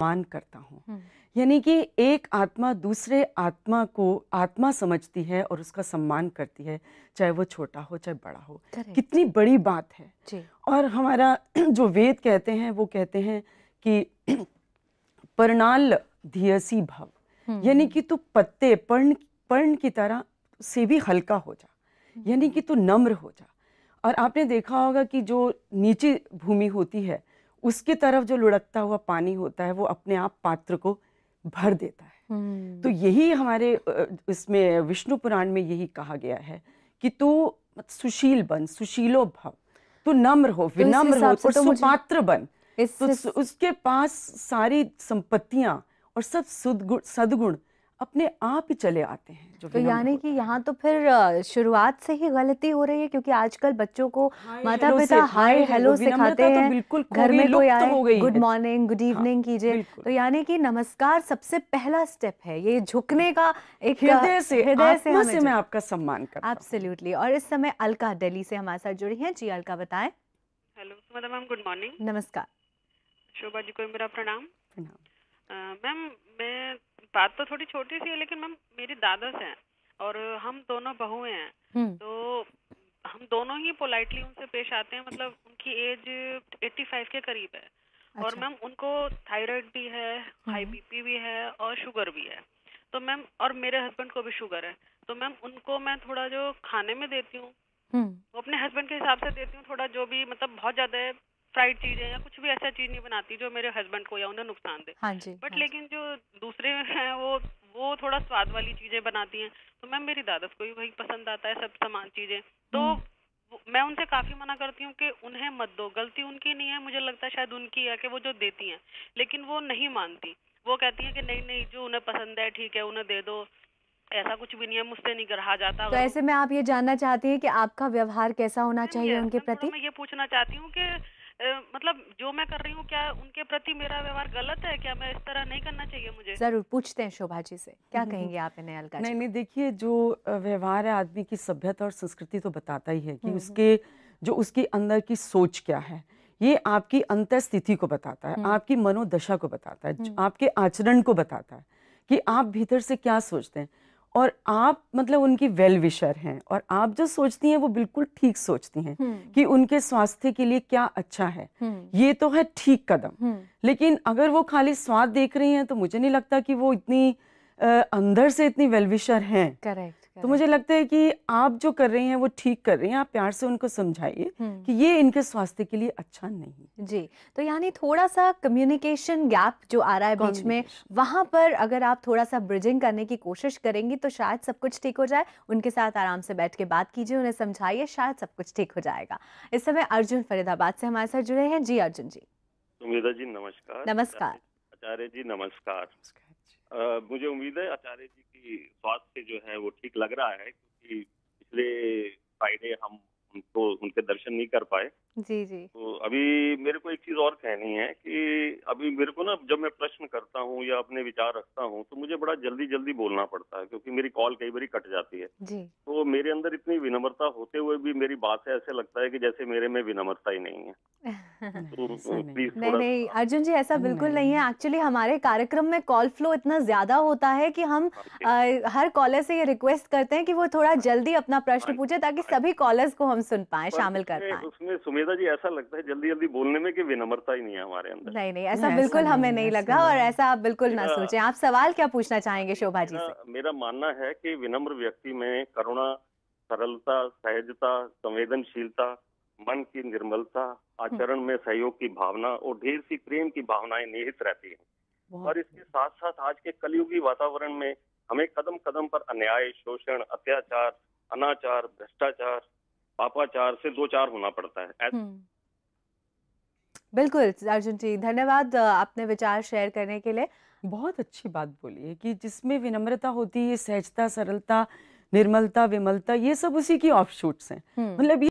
मान करता हूँ। यानी कि एक आत्मा दूसरे आत्मा को आत्मा समझती है और उसका सम्मान करती है, चाहे वो छोटा हो चाहे बड़ा हो। कितनी बड़ी बात है जी। और हमारा जो वेद कहते हैं वो कहते हैं कि पर्णाल धियसी भव, यानी कि तू पत्ते पर्ण की तरह से भी हल्का हो जा, यानी कि तू नम्र हो जा। और आपने देखा होगा कि जो नीची भूमि होती है उसकी तरफ जो लुढ़कता हुआ पानी होता है वो अपने आप पात्र को भर देता है। तो यही हमारे इसमें विष्णु पुराण में यही कहा गया है कि तू सुशील बन, सुशीलो भव, तू नम्र हो, विनम्र हो और सुपात्र बन। तो उसके पास सारी संपत्तियां और सब सद्गुण अपने आप ही चले आते हैं। जो तो यानी कि यहाँ तो फिर शुरुआत से ही गलती हो रही है, क्योंकि आजकल बच्चों को माता पिता हाय हेलो सिखाते हैं, बिल्कुल घर में कोई आए गुड है। मॉर्निंग गुड इवनिंग कीजिए। तो यानी कि नमस्कार सबसे पहला स्टेप है, ये झुकने का एक हृदय से मैं आपका सम्मान करता हूं। एब्सोल्युटली। और इस समय अलका दिल्ली से हमारे साथ जुड़ी हैं। जी अलका बताएं। Hello Sumada ma'am, good morning. नमस्कार। शोभा जी को मेरा प्रणाम। मैम मैं बात तो थोड़ी छोटी सी है, लेकिन मैम मेरी दादस हैं और हम दोनों बहुएं हैं, तो हम दोनों ही पोलाइटली उनसे पेश आते हैं। मतलब उनकी एज 85 के करीब है। अच्छा। और मैम उनको थायराइड भी है, हाई बीपी भी है और शुगर भी है। तो मैम और मेरे हस्बैंड को भी शुगर है। तो मैम उनको मैं थोड़ा जो खाने में देती हूँ वो अपने हस्बैंड के हिसाब से देती हूँ। थोड़ा जो भी मतलब बहुत ज्यादा फ्राइड चीजें या कुछ भी ऐसा चीज नहीं बनाती जो मेरे हस्बैंड को या उन्हें नुकसान दे। हाँ जी। बट लेकिन जो दूसरे हैं वो थोड़ा स्वाद वाली चीजें बनाती हैं। तो मैम मेरी दादस को भी वही पसंद आता है, सब सामान चीजें। तो मैं उनसे काफी मना करती हूँ कि उन्हें मत दो। गलती उनकी नहीं है, मुझे लगता है शायद उनकी है कि वो जो देती हैं, लेकिन वो नहीं मानती। वो कहती है कि नहीं नहीं जो उन्हें पसंद है ठीक है उन्हें दे दो, ऐसा कुछ भी नहीं है, मुझसे नहीं रहा जाता। तो ऐसे में आप ये जानना चाहती हैं कि आपका व्यवहार कैसा होना चाहिए उनके प्रति? मैं ये पूछना चाहती हूँ कि मतलब जो मैं कर रही हूँ क्या उनके प्रति मेरा व्यवहार गलत है? क्या मैं इस तरह नहीं करना चाहिए मुझे? जरूर पूछते हैं शोभा जी से, क्या कहेंगे आप इन्हें अलका जी? नहीं देखिए, जो व्यवहार है आदमी की सभ्यता और संस्कृति तो बताता ही है कि उसके जो उसकी अंदर की सोच क्या है। ये आपकी अंतर स्थिति को बताता है, आपकी मनोदशा को बताता है, आपके आचरण को बताता है कि आप भीतर से क्या सोचते हैं। और आप मतलब उनकी वेल विशर हैं और आप जो सोचती हैं वो बिल्कुल ठीक सोचती हैं कि उनके स्वास्थ्य के लिए क्या अच्छा है। ये तो है ठीक कदम। लेकिन अगर वो खाली स्वाद देख रही हैं तो मुझे नहीं लगता कि वो इतनी अंदर से इतनी वेल विशर हैं। करेक्ट। तो मुझे लगता है कि आप जो कर रही हैं वो ठीक कर रही हैं। आप प्यार से उनको समझाइए कि ये इनके स्वास्थ्य के लिए अच्छा नहीं जी। तो यानी थोड़ा सा कम्युनिकेशन गैप जो आ रहा है बीच में, वहां पर अगर आप थोड़ा सा ब्रिजिंग करने की कोशिश करेंगी तो शायद सब कुछ ठीक हो जाए। उनके साथ आराम से बैठ के बात कीजिए, उन्हें समझाइए, शायद सब कुछ ठीक हो जाएगा। इस समय अर्जुन फरीदाबाद से हमारे साथ जुड़े हैं। जी अर्जुन जी। सुमेधा जी नमस्कार। नमस्कार। आचार्य जी नमस्कार। मुझे उम्मीद है आचार्य जी की स्वास्थ्य जो है वो ठीक लग रहा है, क्योंकि पिछले फ्राइडे हम उनको उनके दर्शन नहीं कर पाए। जी जी। तो अभी मेरे को एक चीज और कहनी है कि अभी मेरे को ना जब मैं प्रश्न करता हूँ या अपने विचार रखता हूँ तो मुझे बड़ा जल्दी जल्दी बोलना पड़ता है, क्योंकि मेरी कॉल कई बार कट जाती है जी। तो मेरे अंदर इतनी विनम्रता होते हुए भी मेरी बात से ऐसे लगता है कि जैसे मेरे में विनम्रता ही नहीं है। तो प्लीज नहीं अर्जुन जी, ऐसा बिल्कुल नहीं है। एक्चुअली हमारे कार्यक्रम में कॉल फ्लो इतना ज्यादा होता है कि हम हर कॉलर से ये रिक्वेस्ट करते हैं कि वो थोड़ा जल्दी अपना प्रश्न पूछे ताकि सभी कॉलर्स को हम सुन पाए, शामिल कर पाए। उसमें सुमेधा जी ऐसा लगता है जल्दी जल्दी बोलने में कि विनम्रता ही नहीं है हमारे अंदर। नहीं ऐसा बिल्कुल हमें नहीं लगा और ऐसा आप बिल्कुल ना सोचें। आप सवाल क्या पूछना चाहेंगे शोभा जी से? मेरा मानना है कि विनम्र व्यक्ति में करुणा, सरलता, सहजता, संवेदनशीलता, मन की निर्मलता, आचरण में सहयोग की भावना और ढेर सी प्रेम की भावनाएं निहित रहती हैं। और इसके साथ साथ आज के कलयुगी वातावरण में हमें कदम कदम पर अन्याय, शोषण, अत्याचार, अनाचार, भ्रष्टाचार, पापाचार से दो चार होना पड़ता है। बिल्कुल अर्जुन जी, धन्यवाद अपने विचार शेयर करने के लिए। बहुत अच्छी बात बोली है कि जिसमें विनम्रता होती है, सहजता, सरलता, निर्मलता, विमलता, ये सब उसी की ऑफशूट्स हैं। मतलब